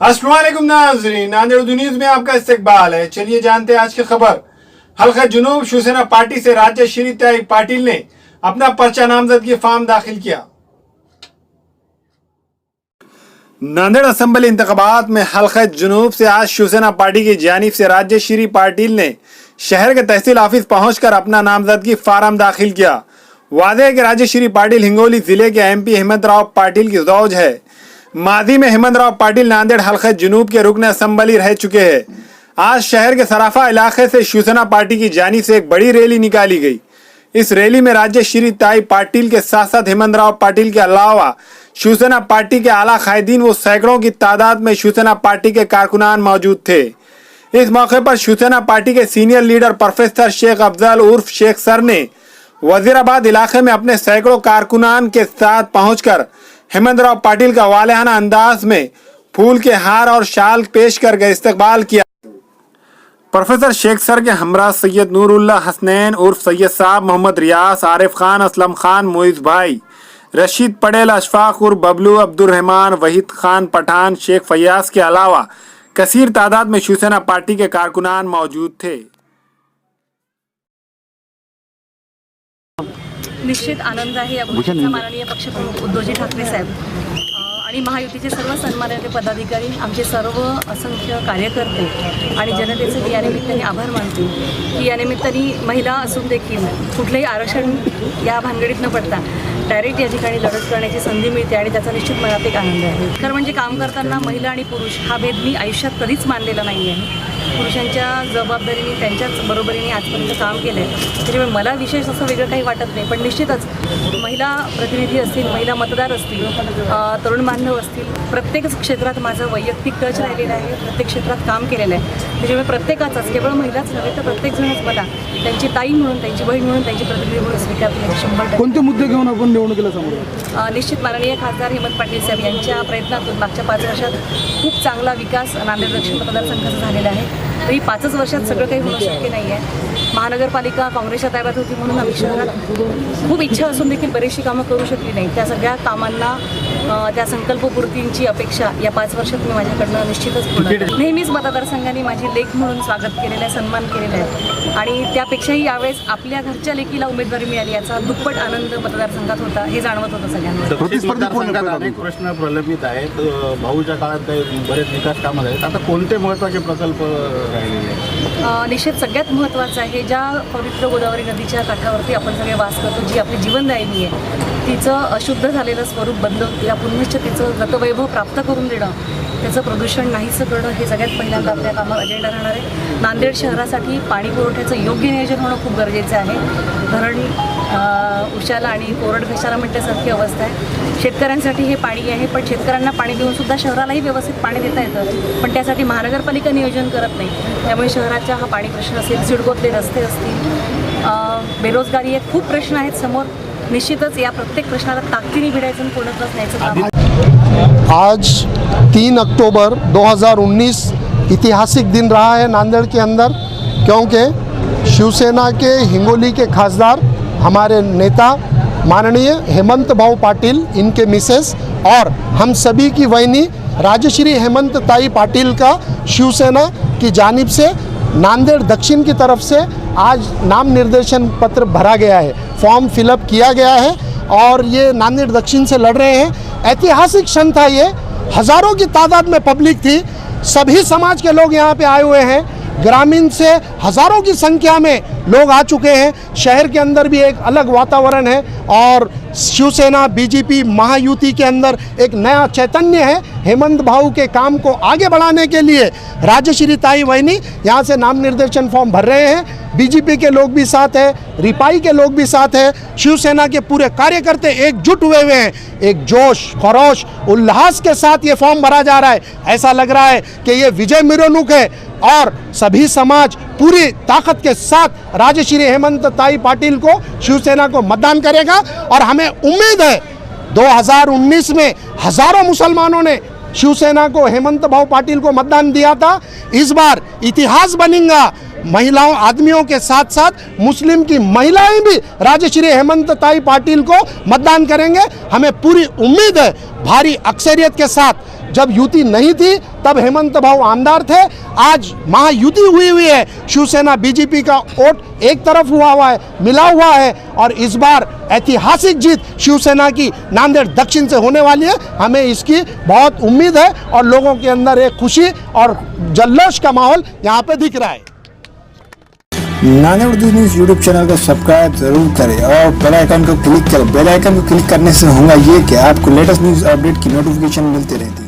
अस्सलाम वालेकुम नाज़रीन, नांदेड़ न्यूज़ में आपका इस्तकबाल है। चलिए जानते हैं आज की खबर। हल्का जुनूब शिवसेना पार्टी से राज्य श्री ताई पाटिल ने अपना पर्चा नामजदगी फॉर्म दाखिल किया। नांदेड़ असेंबली इंतखाबात में हल्का जुनूब से आज शिवसेना पार्टी की जानिब से राज्य श्री पाटिल ने शहर के तहसील ऑफिस पहुंचकर अपना नामजदगी फार्म दाखिल किया। वादे है कि राज्य श्री पाटिल हिंगोली जिले के MP हेमंत राव पाटिल की जौज है। माजी में हेमंत राव पाटिल नांदेड़ हल्का जुनूब के रुकन असेंबली रह चुके हैं। आज शहर के सराफा इलाके से शिवसेना पार्टी की जानिब से एक बड़ी रैली निकाली गई। इस रैली में राज्य श्री ताई पाटिल के साथ साथ हेमंत राव पाटिल के अलावा शिवसेना पार्टी के आला कायदीन व सैकड़ों की तादाद में शिवसेना पार्टी के कारकुनान मौजूद थे। इस मौके पर शिवसेना पार्टी के senior leader professor Sheikh Afzal उर्फ शेख सर ने वजीराबाद इलाके में अपने सैकड़ों कारकुनान के साथ पहुंचकर हेमंत राव पाटिल का वालियाना अंदाज में फूल के हार और शाल पेश कर इस्तकबाल किया। प्रोफेसर शेख सर के हमरा सैयद नूरुल्लाह हसनैन उर्फ सैयद साहब, मोहम्मद रियास, आरिफ खान, असलम खान, मोइज भाई, रशीद पटेल, अशफाक उर्फ बबलू, अब्दुर्रहमान, वहीद खान पठान, शेख फयाज के अलावा कसीर तादाद में शिवसेना पार्टी के कारकुनान मौजूद थे। निश्चित आनंद आहे या गोष्टीचा माननीय पक्षप्रमुख उद्धवजी ठाकरे साहेब आणि महायुतीचे सर्व सन्माननीय पदाधिकारी, आमचे सर्व असंख्य कार्यकर्ते आणि जनतेचे मी या निमित्ताने आभार मानते की या निमित्ताने महिला असून देखील कुठलेही आरक्षण या भानगडीत न पडता डायरेक्ट या ठिकाणी लढत करण्याची संधी मिळते आणि त्याचा निश्चित मनात एक आनंद आहे। खरं म्हणजे काम करताना महिला आणि पुरुष हा भेद मी आयुष्यात कधीच मानलेला नाही आहे। पुरुषांच्या जबाबदारीने त्यांच्याच बरोबरीने आजपर्यंत काम केलं आहे, त्याच्यामुळे मला विशेष असं वेगळं काही वाटत नाही। पण निश्चितच महिला प्रतिनिधी असतील, महिला मतदार असतील, तरुण बांधव असतील, प्रत्येक क्षेत्रात माझं वैयक्तिक टच राहिलेलं आहे, प्रत्येक क्षेत्रात काम केलेलं आहे। त्याच्यामुळे प्रत्येकाचाच, केवळ महिलाच नव्हे तर प्रत्येकजणच मला त्यांची ताई म्हणून, त्यांची बहीण म्हणून, त्यांची प्रतिनिधी म्हणून स्वीकारते। 100% कोणते मुद्दे घेऊन आपण निवडणुकीला समोर? निश्चित माननीय खासदार हेमंत पाटील साहेब यांच्या प्रयत्नातून मागच्या 5 वर्षात खूप चांगला विकास नांदेड दक्षिण मतदारसंघाचा झालेला आहे। तरी 5 वर्षात सगळं काही होणं शक्य नाही आहे। महानगरपालिका काँग्रेसच्या ताब्यात होती म्हणून आम्ही शहरात खूप इच्छा असून देखील बरीचशी कामं करू शकली नाही। त्या सगळ्या कामांना, त्या संकल्पपूर्तींची अपेक्षा या 5 वर्षात मी माझ्याकडनं निश्चितच पूर्ण केली। नेहमीच मतदारसंघाने माझी लेख म्हणून स्वागत केलेलं आहे, सन्मान केलेला आहे आणि त्यापेक्षाही यावेळेस आपल्या घरच्या लेकीला उमेदवारी मिळाली याचा दुप्पट आनंद मतदारसंघात होता, हे जाणवत होतं सगळ्यांना। मतदारसंघात अनेक प्रश्न प्रलंबित आहेत, भाऊच्या काळात काही बरेच विकास कामं आहेत, आता कोणते महत्त्वाचे प्रकल्प राहिलेले आहेत? निश्चित सगळ्यात महत्त्वाचं आहे, ज्या पवित्र गोदावरी नदीच्या काठावरती आपण सगळे वास करतो, जी आपली जीवनदायिनी आहे, तिचं अशुद्ध झालेलं स्वरूप बदलून तिला पुनश्च तिचं गतवैभव प्राप्त करून देणं, त्याचं प्रदूषण नाहीसं करणं हे सगळ्यात पहिल्यांदा आपल्या कामात अजेंडा राहणार आहे। नांदेड शहरासाठी पाणी पुरवठ्याचं योग्य नियोजन होणं खूप गरजेचं आहे। धरण उशाला आणि कोरड घशाला म्हणण्यासारखी अवस्था आहे। शेतकऱ्यांसाठी हे पाणी आहे, पण शेतकऱ्यांना पाणी देऊन सुद्धा शहरालाही व्यवस्थित पाणी देता येतं, पण त्यासाठी महानगरपालिका नियोजन करत नाही। त्यामुळे शहराचा हा पाणी प्रश्न असेल, सिडकोतले रस्ते असतील, बेरोजगारी आहे, खूप प्रश्न आहेत समोर। निश्चितच या प्रत्येक प्रश्नाला ताकदीने भिडायचं आणि पूर्णत्वास न्यायचं काम। आज 3 अक्टूबर 2019 ऐतिहासिक दिन रहा है नांदेड़ के अंदर, क्योंकि शिवसेना के हिंगोली के खासदार हमारे नेता माननीय हेमंत भाऊ पाटिल, इनके मिसेस और हम सभी की वहनी राजश्री हेमंत ताई पाटिल का शिवसेना की जानिब से नांदेड़ दक्षिण की तरफ से आज नाम निर्देशन पत्र भरा गया है, फॉर्म फिलअप किया गया है और ये नांदेड़ दक्षिण से लड़ रहे हैं। ऐतिहासिक क्षण था ये, हज़ारों की तादाद में पब्लिक थी, सभी समाज के लोग यहाँ पे आए हुए हैं, ग्रामीण से हज़ारों की संख्या में लोग आ चुके हैं। शहर के अंदर भी एक अलग वातावरण है और शिवसेना बीजेपी महायुति के अंदर एक नया चैतन्य है। हेमंत भाऊ के काम को आगे बढ़ाने के लिए राजश्री ताई वहनी यहाँ से नाम निर्देशन फॉर्म भर रहे हैं। बीजेपी के लोग भी साथ हैं, रिपाई के लोग भी साथ हैं, शिवसेना के पूरे कार्यकर्ते एकजुट हुए हुए हैं। एक जोश, खरोश, उल्लास के साथ ये फॉर्म भरा जा रहा है। ऐसा लग रहा है कि ये विजय मिरोनुक है और सभी समाज पूरी ताकत के साथ राजश्री हेमंत ताई पाटिल को, शिवसेना को मतदान करेगा। और हमें उम्मीद है 2019 में हज़ारों मुसलमानों ने शिवसेना को, हेमंत भाऊ पाटिल को मतदान दिया था। इस बार इतिहास बनेगा। महिलाओं, आदमियों के साथ साथ मुस्लिम की महिलाएं भी राजश्री हेमंत ताई पाटिल को मतदान करेंगे। हमें पूरी उम्मीद है भारी अक्सरियत के साथ जब युति नहीं थी तब हेमंत भाऊ आमदार थे। आज महायुति हुई है, शिवसेना बीजेपी का वोट एक तरफ हुआ है, मिला हुआ है और इस बार ऐतिहासिक जीत शिवसेना की नांदेड़ दक्षिण से होने वाली है। हमें इसकी बहुत उम्मीद है और लोगों के अंदर एक खुशी और जल्लोष का माहौल यहाँ पे दिख रहा है। Nanded Urdu news YouTube channel को सब्सक्राइब जरूर करें और बेल आइकन को क्लिक करें। बेल आइकन को क्लिक करने से होगा ये कि आपको लेटेस्ट न्यूज़ अपडेट की नोटिफिकेशन मिलती रहती है।